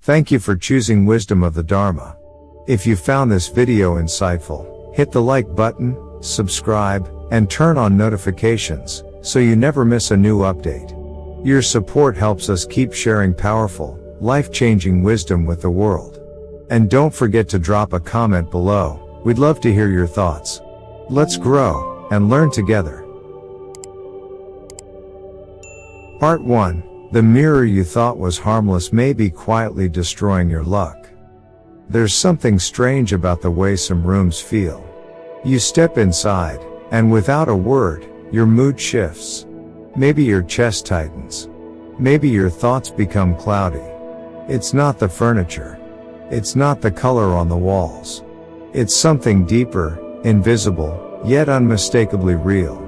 Thank you for choosing Wisdom of the Dharma. If you found this video insightful, hit the like button, subscribe, and turn on notifications so you never miss a new update. Your support helps us keep sharing powerful, life-changing wisdom with the world. And don't forget to drop a comment below. We'd love to hear your thoughts. Let's grow and learn together. Part 1. The mirror you thought was harmless may be quietly destroying your luck. There's something strange about the way some rooms feel. You step inside, and without a word, your mood shifts. Maybe your chest tightens. Maybe your thoughts become cloudy. It's not the furniture. It's not the color on the walls. It's something deeper, invisible, yet unmistakably real.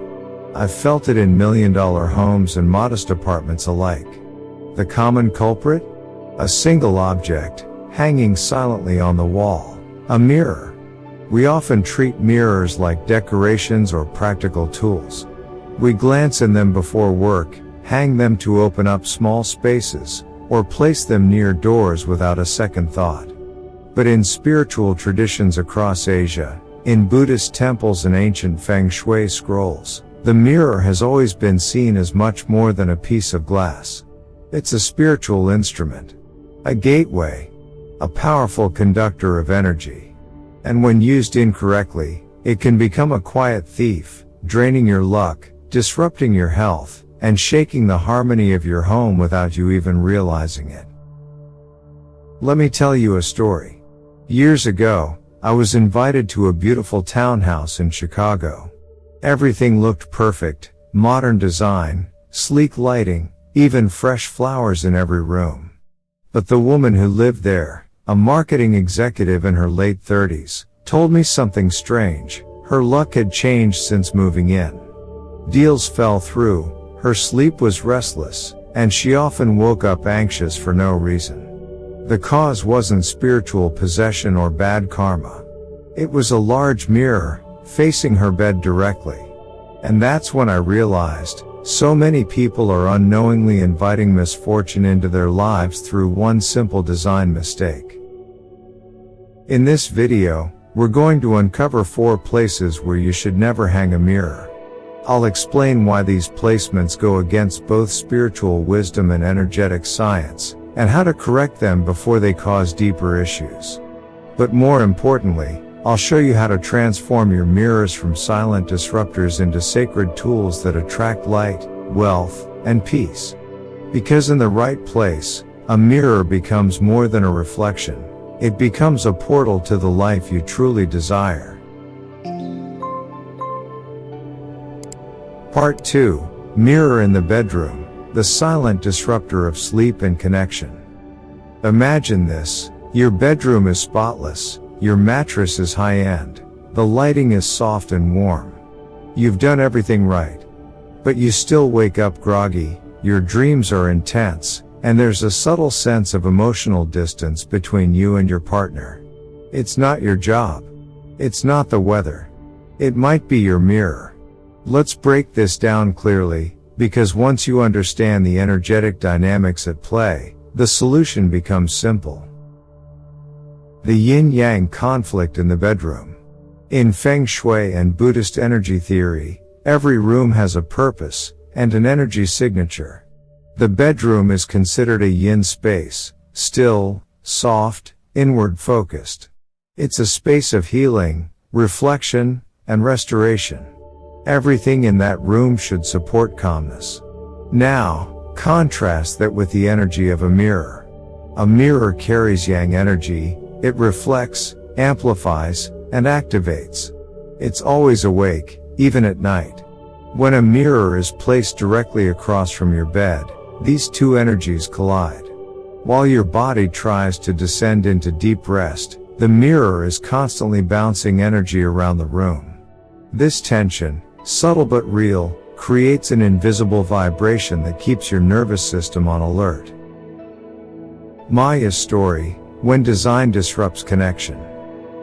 I've felt it in million-dollar homes and modest apartments alike. The common culprit? A single object, hanging silently on the wall. A mirror. We often treat mirrors like decorations or practical tools. We glance in them before work, hang them to open up small spaces, or place them near doors without a second thought. But in spiritual traditions across Asia, in Buddhist temples and ancient Feng Shui scrolls, the mirror has always been seen as much more than a piece of glass. It's a spiritual instrument, a gateway, a powerful conductor of energy. And when used incorrectly, it can become a quiet thief, draining your luck, disrupting your health, and shaking the harmony of your home without you even realizing it. Let me tell you a story. Years ago, I was invited to a beautiful townhouse in Chicago. Everything looked perfect, modern design, sleek lighting, even fresh flowers in every room. But the woman who lived there, a marketing executive in her late 30s, told me something strange. Her luck had changed since moving in. Deals fell through, her sleep was restless, and she often woke up anxious for no reason. The cause wasn't spiritual possession or bad karma. It was a large mirror, facing her bed directly. And that's when I realized, so many people are unknowingly inviting misfortune into their lives through one simple design mistake. In this video, we're going to uncover 4 places where you should never hang a mirror. I'll explain why these placements go against both spiritual wisdom and energetic science, and how to correct them before they cause deeper issues. But more importantly, I'll show you how to transform your mirrors from silent disruptors into sacred tools that attract light, wealth, and peace. Because in the right place, a mirror becomes more than a reflection. It becomes a portal to the life you truly desire. Part 2. Mirror in the bedroom, the silent disruptor of sleep and connection. Imagine this. Your bedroom is spotless. Your mattress is high-end. The lighting is soft and warm. You've done everything right. But you still wake up groggy, your dreams are intense, and there's a subtle sense of emotional distance between you and your partner. It's not your job. It's not the weather. It might be your mirror. Let's break this down clearly, because once you understand the energetic dynamics at play, the solution becomes simple. The yin-yang conflict in the bedroom. In Feng Shui and Buddhist energy theory, every room has a purpose and an energy signature. The bedroom is considered a yin space, still, soft, inward-focused. It's a space of healing, reflection, and restoration. Everything in that room should support calmness. Now, contrast that with the energy of a mirror. A mirror carries yang energy. It reflects, amplifies, and activates. It's always awake, even at night. When a mirror is placed directly across from your bed, these two energies collide. While your body tries to descend into deep rest, the mirror is constantly bouncing energy around the room. This tension, subtle but real, creates an invisible vibration that keeps your nervous system on alert. Maya's story. When design disrupts connection.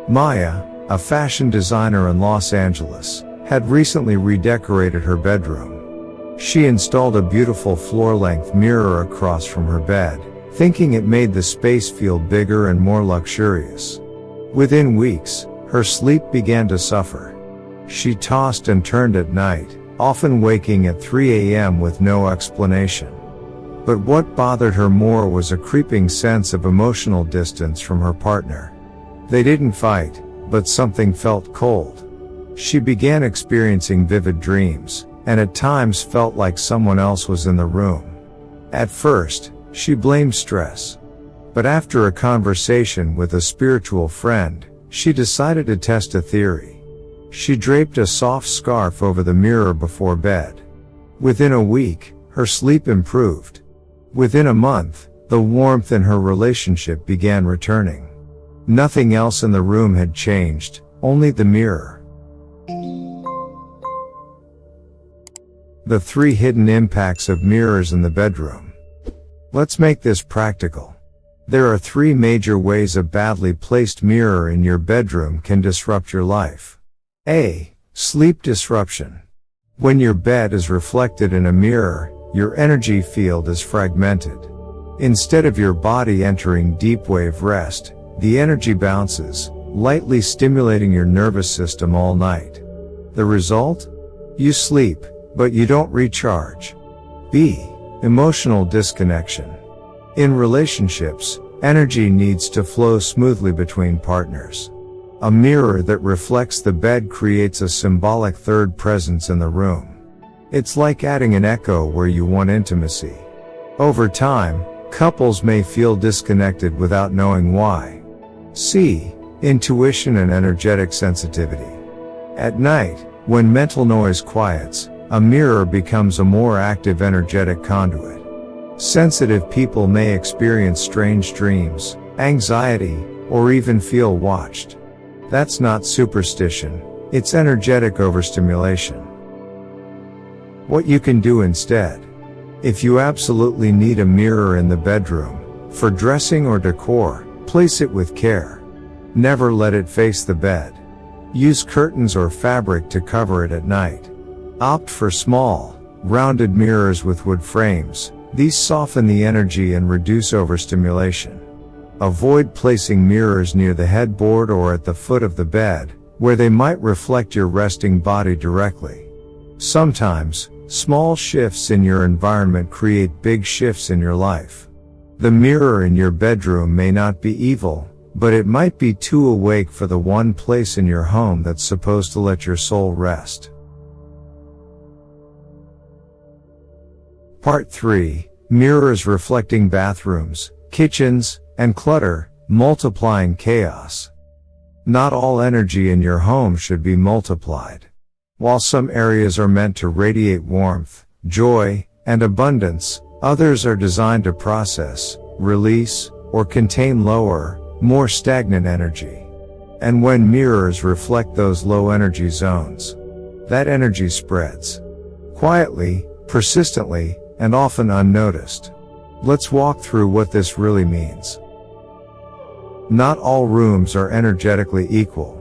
Maya, a fashion designer in Los Angeles, had recently redecorated her bedroom. She installed a beautiful floor-length mirror across from her bed, thinking it made the space feel bigger and more luxurious. Within weeks, her sleep began to suffer. She tossed and turned at night, often waking at 3 a.m. with no explanation. But what bothered her more was a creeping sense of emotional distance from her partner. They didn't fight, but something felt cold. She began experiencing vivid dreams, and at times felt like someone else was in the room. At first, she blamed stress. But after a conversation with a spiritual friend, she decided to test a theory. She draped a soft scarf over the mirror before bed. Within a week, her sleep improved. Within a month, the warmth in her relationship began returning. Nothing else in the room had changed, only the mirror. The 3 hidden impacts of mirrors in the bedroom. Let's make this practical. There are 3 major ways a badly placed mirror in your bedroom can disrupt your life. A. Sleep disruption. When your bed is reflected in a mirror, your energy field is fragmented. Instead of your body entering deep wave rest, the energy bounces, lightly stimulating your nervous system all night. The result? You sleep, but you don't recharge. B. Emotional disconnection. In relationships, energy needs to flow smoothly between partners. A mirror that reflects the bed creates a symbolic third presence in the room. It's like adding an echo where you want intimacy. Over time, couples may feel disconnected without knowing why. C. Intuition and energetic sensitivity. At night, when mental noise quiets, a mirror becomes a more active energetic conduit. Sensitive people may experience strange dreams, anxiety, or even feel watched. That's not superstition, it's energetic overstimulation. What you can do instead. If you absolutely need a mirror in the bedroom, for dressing or decor, place it with care. Never let it face the bed. Use curtains or fabric to cover it at night. Opt for small, rounded mirrors with wood frames. These soften the energy and reduce overstimulation. Avoid placing mirrors near the headboard or at the foot of the bed, where they might reflect your resting body directly. Sometimes, small shifts in your environment create big shifts in your life. The mirror in your bedroom may not be evil, but it might be too awake for the one place in your home that's supposed to let your soul rest. Part 3. Mirrors reflecting bathrooms, kitchens, and clutter, multiplying chaos. Not all energy in your home should be multiplied. While some areas are meant to radiate warmth, joy, and abundance, others are designed to process, release, or contain lower, more stagnant energy. And when mirrors reflect those low energy zones, that energy spreads. Quietly, persistently, and often unnoticed. Let's walk through what this really means. Not all rooms are energetically equal.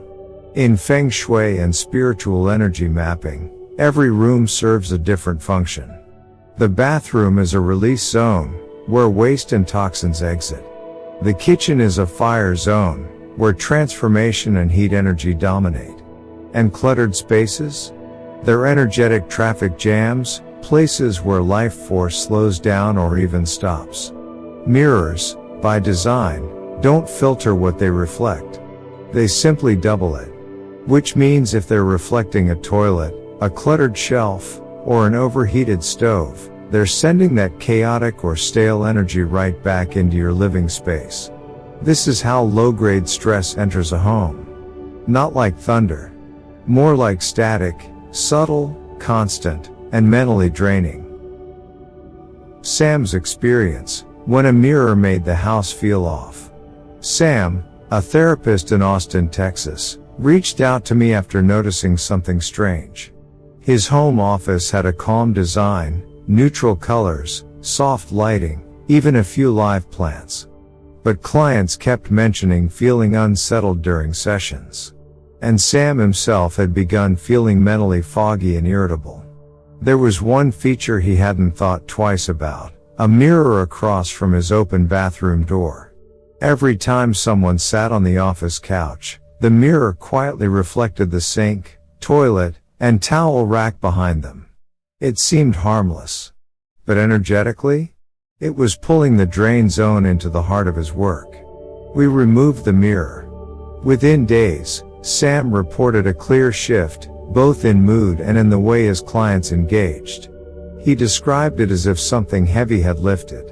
In Feng Shui and spiritual energy mapping, every room serves a different function. The bathroom is a release zone, where waste and toxins exit. The kitchen is a fire zone, where transformation and heat energy dominate. And cluttered spaces? They're energetic traffic jams, places where life force slows down or even stops. Mirrors, by design, don't filter what they reflect. They simply double it. Which means if they're reflecting a toilet, a cluttered shelf, or an overheated stove, they're sending that chaotic or stale energy right back into your living space. This is how low-grade stress enters a home. Not like thunder. More like static, subtle, constant, and mentally draining. Sam's experience, when a mirror made the house feel off. Sam, a therapist in Austin, Texas, reached out to me after noticing something strange. His home office had a calm design, neutral colors, soft lighting, even a few live plants. But clients kept mentioning feeling unsettled during sessions. And Sam himself had begun feeling mentally foggy and irritable. There was one feature he hadn't thought twice about, a mirror across from his open bathroom door. Every time someone sat on the office couch, the mirror quietly reflected the sink, toilet, and towel rack behind them. It seemed harmless. But energetically, it was pulling the drain zone into the heart of his work. We removed the mirror. Within days, Sam reported a clear shift, both in mood and in the way his clients engaged. He described it as if something heavy had lifted.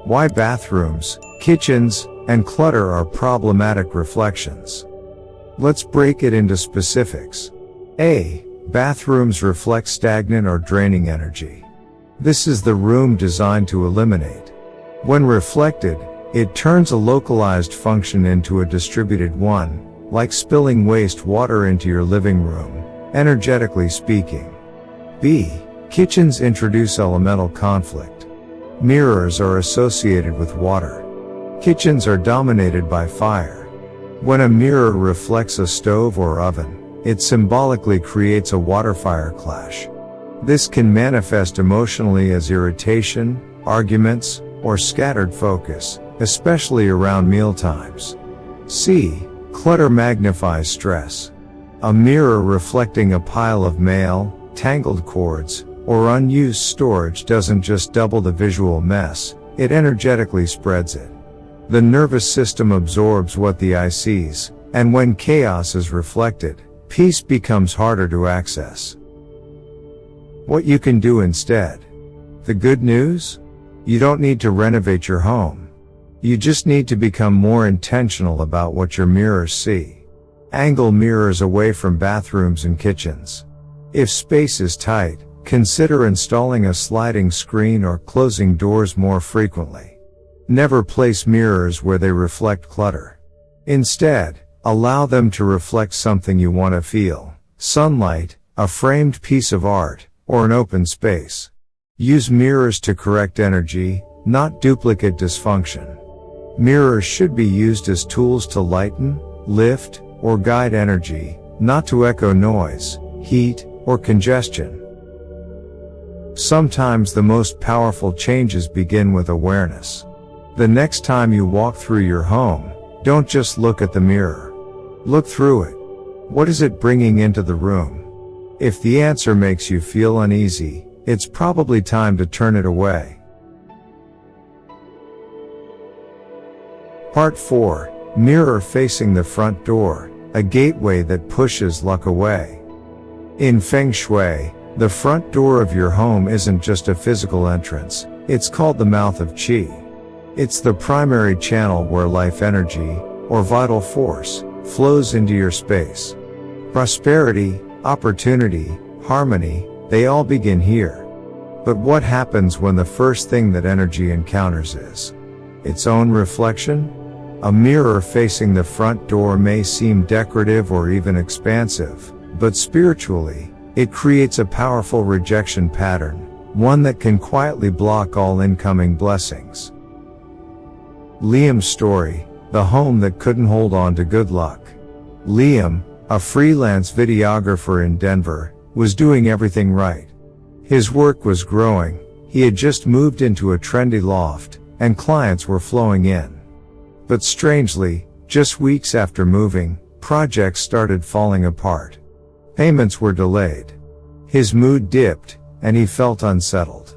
Why bathrooms, kitchens, and clutter are problematic reflections. Let's break it into specifics. A. Bathrooms reflect stagnant or draining energy. This is the room designed to eliminate. When reflected, it turns a localized function into a distributed one, like spilling waste water into your living room, energetically speaking. B. Kitchens introduce elemental conflict. Mirrors are associated with water. Kitchens are dominated by fire. When a mirror reflects a stove or oven, it symbolically creates a water-fire clash. This can manifest emotionally as irritation, arguments, or scattered focus, especially around mealtimes. C. Clutter magnifies stress. A mirror reflecting a pile of mail, tangled cords, or unused storage doesn't just double the visual mess, it energetically spreads it. The nervous system absorbs what the eye sees, and when chaos is reflected, peace becomes harder to access. What you can do instead. The good news? You don't need to renovate your home. You just need to become more intentional about what your mirrors see. Angle mirrors away from bathrooms and kitchens. If space is tight, consider installing a sliding screen or closing doors more frequently. Never place mirrors where they reflect clutter. Instead, allow them to reflect something you want to feel: sunlight, a framed piece of art, or an open space. Use mirrors to correct energy, not duplicate dysfunction. Mirrors should be used as tools to lighten, lift, or guide energy, not to echo noise, heat, or congestion. Sometimes the most powerful changes begin with awareness. The next time you walk through your home, don't just look at the mirror. Look through it. What is it bringing into the room? If the answer makes you feel uneasy, it's probably time to turn it away. Part 4. Mirror facing the front door, a gateway that pushes luck away. In Feng Shui, the front door of your home isn't just a physical entrance, it's called the mouth of Qi. It's the primary channel where life energy, or vital force, flows into your space. Prosperity, opportunity, harmony, they all begin here. But what happens when the first thing that energy encounters is its own reflection? A mirror facing the front door may seem decorative or even expansive, but spiritually, it creates a powerful rejection pattern, one that can quietly block all incoming blessings. Liam's story, the home that couldn't hold on to good luck. Liam, a freelance videographer in Denver, was doing everything right. His work was growing, he had just moved into a trendy loft, and clients were flowing in. But strangely, just weeks after moving, projects started falling apart. Payments were delayed. His mood dipped, and he felt unsettled.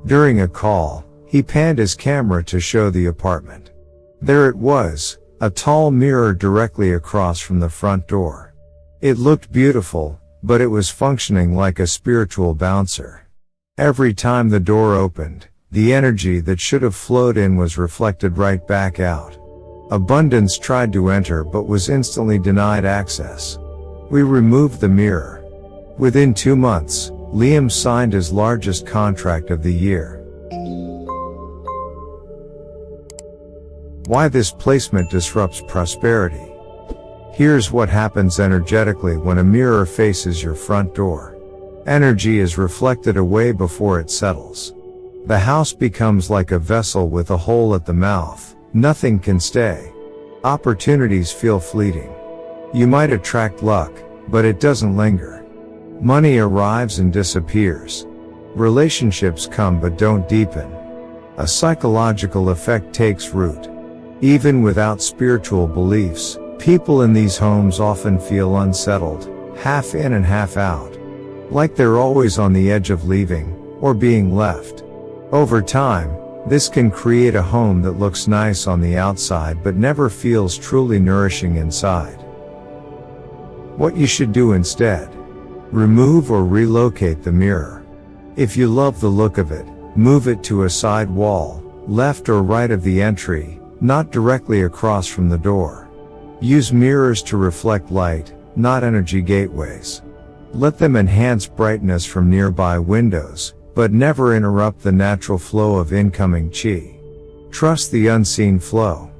During a call, he panned his camera to show the apartment. There it was, a tall mirror directly across from the front door. It looked beautiful, but it was functioning like a spiritual bouncer. Every time the door opened, the energy that should have flowed in was reflected right back out. Abundance tried to enter but was instantly denied access. We removed the mirror. Within 2 months, Liam signed his largest contract of the year. Why this placement disrupts prosperity. Here's what happens energetically when a mirror faces your front door. Energy is reflected away before it settles. The house becomes like a vessel with a hole at the mouth. Nothing can stay. Opportunities feel fleeting. You might attract luck, but it doesn't linger. Money arrives and disappears. Relationships come but don't deepen. A psychological effect takes root. Even without spiritual beliefs, people in these homes often feel unsettled, half in and half out. Like they're always on the edge of leaving, or being left. Over time, this can create a home that looks nice on the outside but never feels truly nourishing inside. What you should do instead: remove or relocate the mirror. If you love the look of it, move it to a side wall, left or right of the entry, not directly across from the door. Use mirrors to reflect light, not energy gateways. Let them enhance brightness from nearby windows, but never interrupt the natural flow of incoming qi. Trust the unseen flow.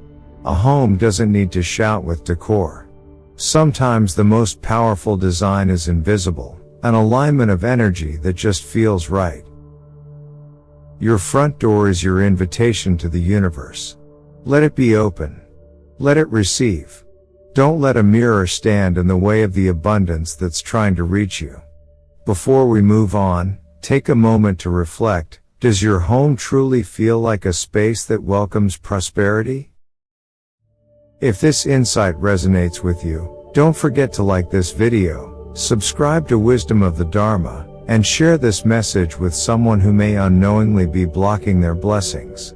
A home doesn't need to shout with decor. Sometimes the most powerful design is invisible, an alignment of energy that just feels right. Your front door is your invitation to the universe. Let it be open. Let it receive. Don't let a mirror stand in the way of the abundance that's trying to reach you. Before we move on, take a moment to reflect. Does your home truly feel like a space that welcomes prosperity? If this insight resonates with you, don't forget to like this video, subscribe to Wisdom of the Dharma, and share this message with someone who may unknowingly be blocking their blessings.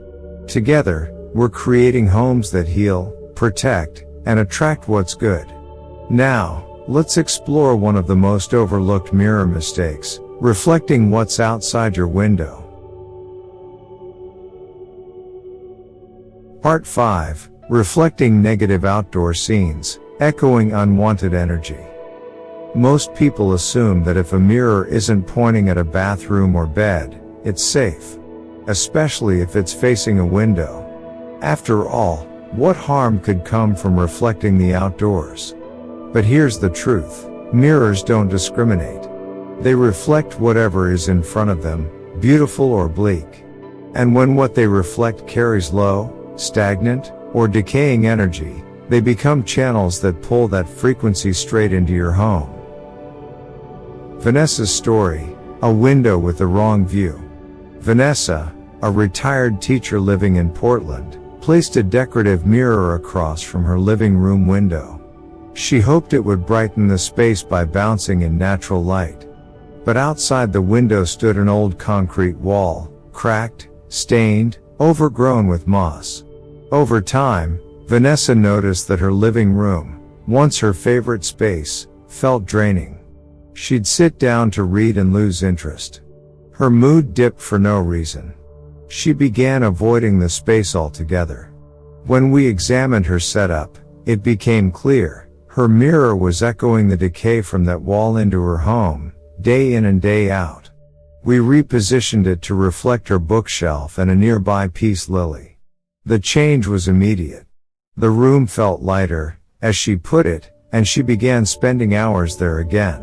Together, we're creating homes that heal, protect, and attract what's good. Now, let's explore one of the most overlooked mirror mistakes: reflecting what's outside your window. Part 5. Reflecting negative outdoor scenes, echoing unwanted energy. Most people assume that if a mirror isn't pointing at a bathroom or bed, it's safe. Especially if it's facing a window. After all, what harm could come from reflecting the outdoors? But here's the truth: mirrors don't discriminate. They reflect whatever is in front of them, beautiful or bleak. And when what they reflect carries low, stagnant, or decaying energy, they become channels that pull that frequency straight into your home. Vanessa's story: a window with the wrong view. Vanessa, a retired teacher living in Portland, placed a decorative mirror across from her living room window. She hoped it would brighten the space by bouncing in natural light. But outside the window stood an old concrete wall, cracked, stained, overgrown with moss. Over time, Vanessa noticed that her living room, once her favorite space, felt draining. She'd sit down to read and lose interest. Her mood dipped for no reason. She began avoiding the space altogether. When we examined her setup, it became clear: her mirror was echoing the decay from that wall into her home, day in and day out. We repositioned it to reflect her bookshelf and a nearby peace lily. The change was immediate. The room felt lighter, as she put it, and she began spending hours there again.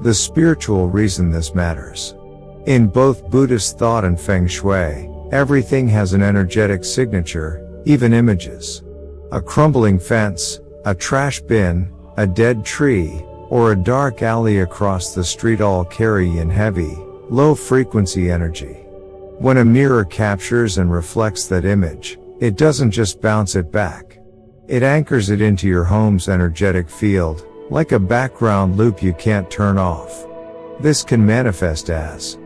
The spiritual reason this matters. In both Buddhist thought and Feng Shui, everything has an energetic signature, even images. A crumbling fence, a trash bin, a dead tree, or a dark alley across the street all carry in heavy, low-frequency energy. When a mirror captures and reflects that image, it doesn't just bounce it back. It anchors it into your home's energetic field, like a background loop you can't turn off. This can manifest as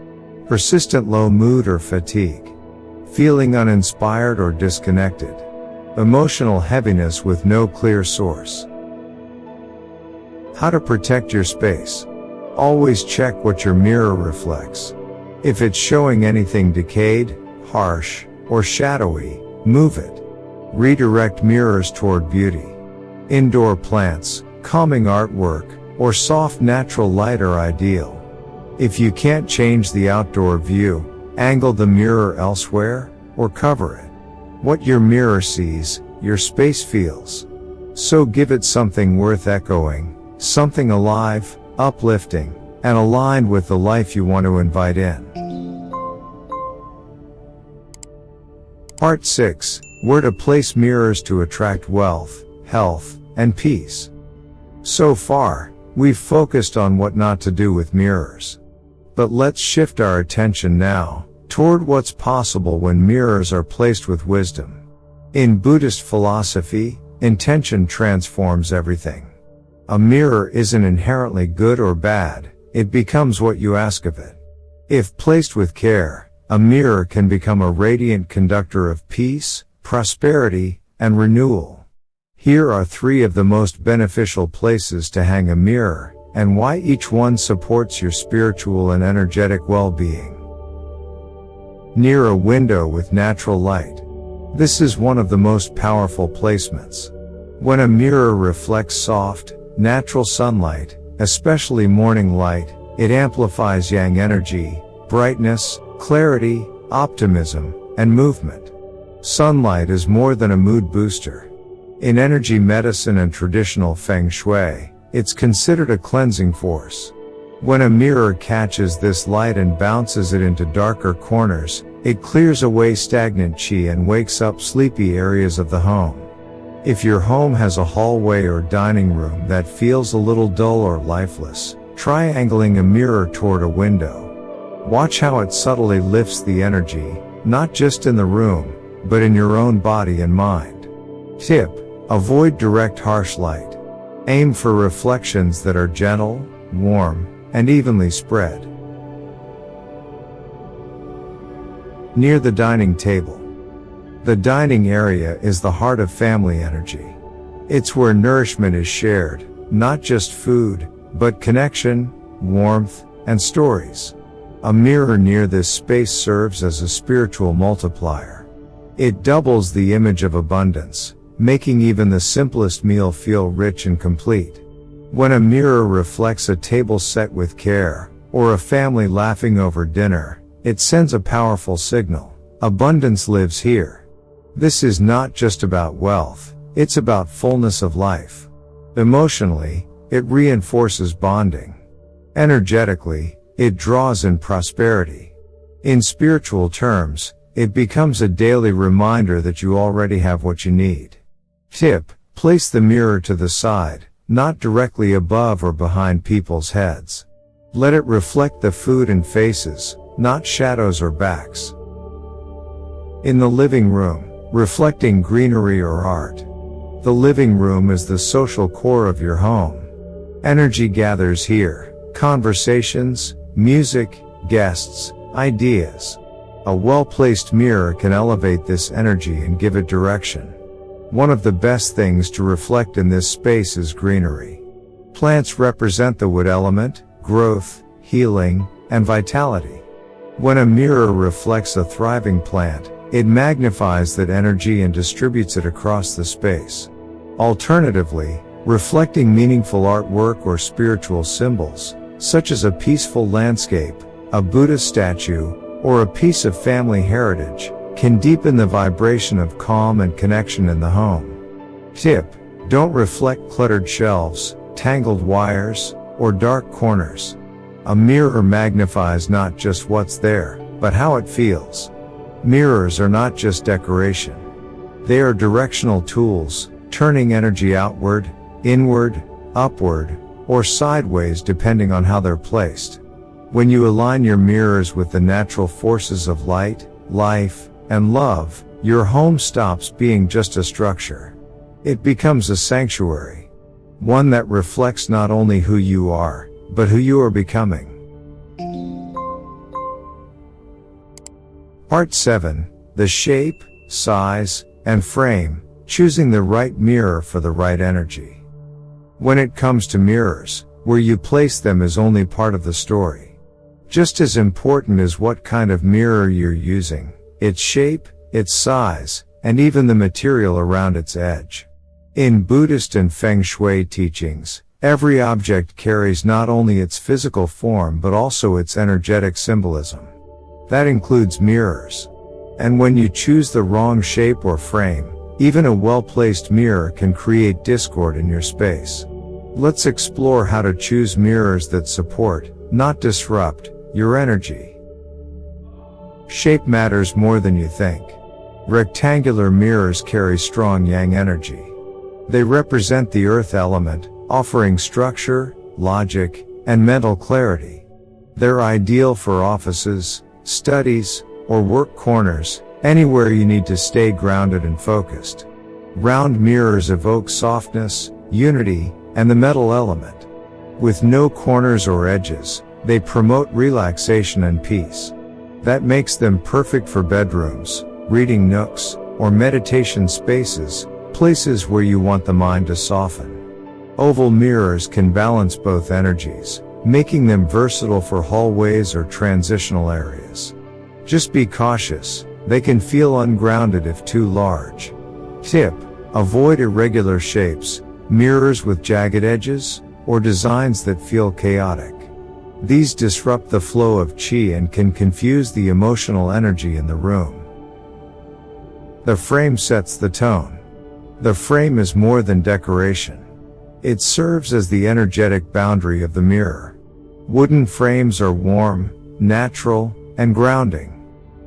persistent low mood or fatigue, feeling uninspired or disconnected, emotional heaviness with no clear source. How to protect your space. Always check what your mirror reflects. If it's showing anything decayed, harsh, or shadowy, move it. Redirect mirrors toward beauty. Indoor plants, calming artwork, or soft natural light are ideal. If you can't change the outdoor view, angle the mirror elsewhere, or cover it. What your mirror sees, your space feels. So give it something worth echoing, something alive, uplifting, and aligned with the life you want to invite in. Part 6. Where to place mirrors to attract wealth, health, and peace. So far, we've focused on what not to do with mirrors. But let's shift our attention now toward what's possible when mirrors are placed with wisdom. In Buddhist philosophy, intention transforms everything. A mirror isn't inherently good or bad, it becomes what you ask of it. If placed with care, a mirror can become a radiant conductor of peace, prosperity, and renewal. Here are 3 of the most beneficial places to hang a mirror, and why each one supports your spiritual and energetic well-being. Near a window with natural light. This is one of the most powerful placements. When a mirror reflects soft, natural sunlight, especially morning light, it amplifies yang energy, brightness, clarity, optimism, and movement. Sunlight is more than a mood booster. In energy medicine and traditional Feng Shui, it's considered a cleansing force. When a mirror catches this light and bounces it into darker corners, it clears away stagnant qi and wakes up sleepy areas of the home. If your home has a hallway or dining room that feels a little dull or lifeless, try angling a mirror toward a window. Watch how it subtly lifts the energy, not just in the room, but in your own body and mind. Tip: avoid direct harsh light. Aim for reflections that are gentle, warm, and evenly spread. Near the dining table. The dining area is the heart of family energy. It's where nourishment is shared, not just food, but connection, warmth, and stories. A mirror near this space serves as a spiritual multiplier. It doubles the image of abundance, making even the simplest meal feel rich and complete. When a mirror reflects a table set with care, or a family laughing over dinner, it sends a powerful signal. Abundance lives here. This is not just about wealth, it's about fullness of life. Emotionally, it reinforces bonding. Energetically, it draws in prosperity. In spiritual terms, it becomes a daily reminder that you already have what you need. Tip: place the mirror to the side, not directly above or behind people's heads. Let it reflect the food and faces, not shadows or backs. In the living room, reflecting greenery or art. The living room is the social core of your home. Energy gathers here: conversations, music, guests, ideas. A well-placed mirror can elevate this energy and give it direction. One of the best things to reflect in this space is greenery. Plants represent the wood element, growth, healing, and vitality. When a mirror reflects a thriving plant, it magnifies that energy and distributes it across the space. Alternatively, reflecting meaningful artwork or spiritual symbols, such as a peaceful landscape, a Buddha statue, or a piece of family heritage, can deepen the vibration of calm and connection in the home. Tip: don't reflect cluttered shelves, tangled wires, or dark corners. A mirror magnifies not just what's there, but how it feels. Mirrors are not just decoration. They are directional tools, turning energy outward, inward, upward, or sideways depending on how they're placed. When you align your mirrors with the natural forces of light, life, and love, your home stops being just a structure. It becomes a sanctuary. One that reflects not only who you are, but who you are becoming. Part 7. The shape, size, and frame, choosing the right mirror for the right energy. When it comes to mirrors, where you place them is only part of the story. Just as important is what kind of mirror you're using, its shape, its size, and even the material around its edge. In Buddhist and Feng Shui teachings, every object carries not only its physical form but also its energetic symbolism. That includes mirrors. And when you choose the wrong shape or frame, even a well-placed mirror can create discord in your space. Let's explore how to choose mirrors that support, not disrupt, your energy. Shape matters more than you think. Rectangular mirrors carry strong yang energy. They represent the earth element, offering structure, logic, and mental clarity. They're ideal for offices, studies, or work corners, anywhere you need to stay grounded and focused. Round mirrors evoke softness, unity, and the metal element. With no corners or edges, they promote relaxation and peace. That makes them perfect for bedrooms, reading nooks, or meditation spaces, places where you want the mind to soften. Oval mirrors can balance both energies, making them versatile for hallways or transitional areas. Just be cautious, they can feel ungrounded if too large. Tip: avoid irregular shapes, mirrors with jagged edges, or designs that feel chaotic. These disrupt the flow of qi and can confuse the emotional energy in the room. The frame sets the tone. The frame is more than decoration. It serves as the energetic boundary of the mirror. Wooden frames are warm, natural, and grounding.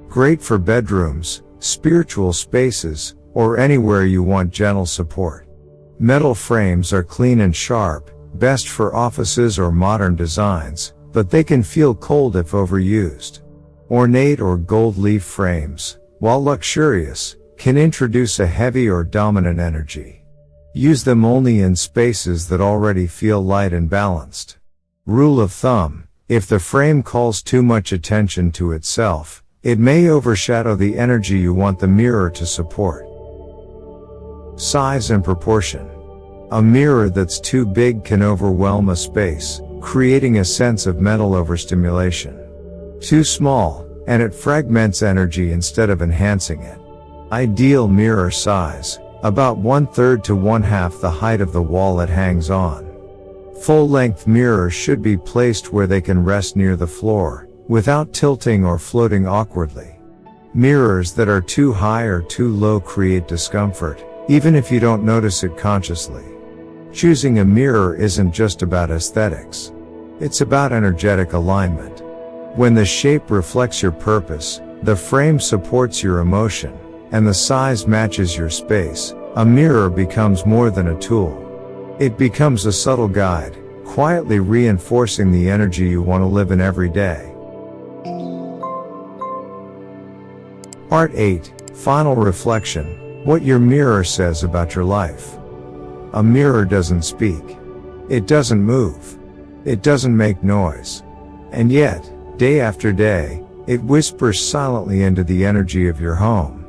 Great for bedrooms, spiritual spaces, or anywhere you want gentle support. Metal frames are clean and sharp, best for offices or modern designs, but they can feel cold if overused. Ornate or gold leaf frames, while luxurious, can introduce a heavy or dominant energy. Use them only in spaces that already feel light and balanced. Rule of thumb: if the frame calls too much attention to itself, it may overshadow the energy you want the mirror to support. Size and proportion. A mirror that's too big can overwhelm a space, creating a sense of mental overstimulation. Too small, and it fragments energy instead of enhancing it. Ideal mirror size: about 1/3 to 1/2 the height of the wall it hangs on. Full-length mirrors should be placed where they can rest near the floor, without tilting or floating awkwardly. Mirrors that are too high or too low create discomfort, even if you don't notice it consciously. Choosing a mirror isn't just about aesthetics. It's about energetic alignment. When the shape reflects your purpose, the frame supports your emotion, and the size matches your space, a mirror becomes more than a tool. It becomes a subtle guide, quietly reinforcing the energy you want to live in every day. Part 8. Final reflection: what your mirror says about your life. A mirror doesn't speak. It doesn't move. It doesn't make noise. And yet, day after day, it whispers silently into the energy of your home.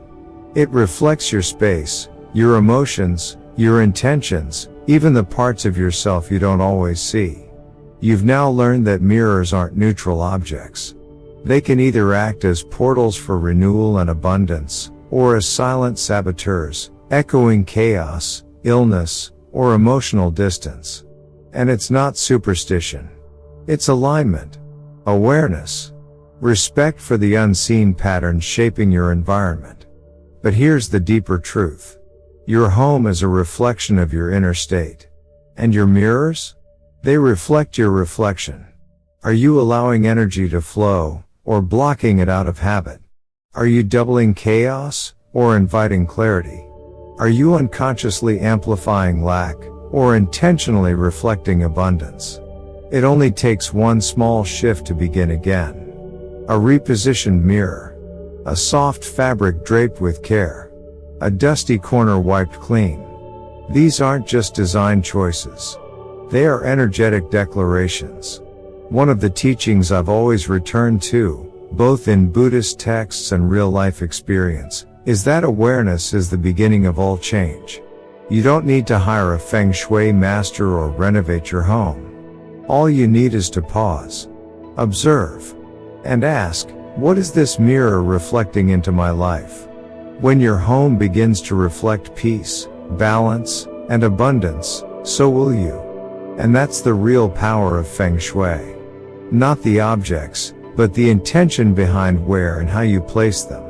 It reflects your space, your emotions, your intentions, even the parts of yourself you don't always see. You've now learned that mirrors aren't neutral objects. They can either act as portals for renewal and abundance, or as silent saboteurs, echoing chaos, illness, or emotional distance. And it's not superstition. It's alignment, awareness, respect for the unseen patterns shaping your environment. But here's the deeper truth. Your home is a reflection of your inner state. And your mirrors? They reflect your reflection. Are you allowing energy to flow, or blocking it out of habit? Are you doubling chaos, or inviting clarity? Are you unconsciously amplifying lack, or intentionally reflecting abundance? It only takes one small shift to begin again. A repositioned mirror. A soft fabric draped with care. A dusty corner wiped clean. These aren't just design choices. They are energetic declarations. One of the teachings I've always returned to, both in Buddhist texts and real-life experience, is that awareness is the beginning of all change. You don't need to hire a Feng Shui master or renovate your home. All you need is to pause, observe, and ask, what is this mirror reflecting into my life? When your home begins to reflect peace, balance, and abundance, so will you. And that's the real power of Feng Shui. Not the objects, but the intention behind where and how you place them.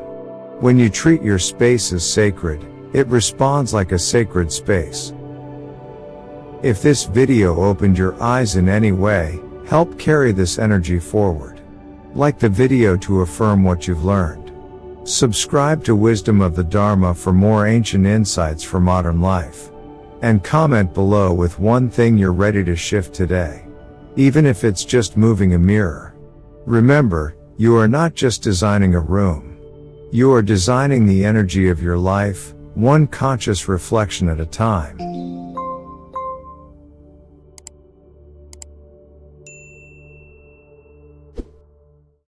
When you treat your space as sacred, it responds like a sacred space. If this video opened your eyes in any way, help carry this energy forward. Like the video to affirm what you've learned. Subscribe to Wisdom of the Dharma for more ancient insights for modern life. And comment below with one thing you're ready to shift today. Even if it's just moving a mirror. Remember, you are not just designing a room. You are designing the energy of your life, one conscious reflection at a time.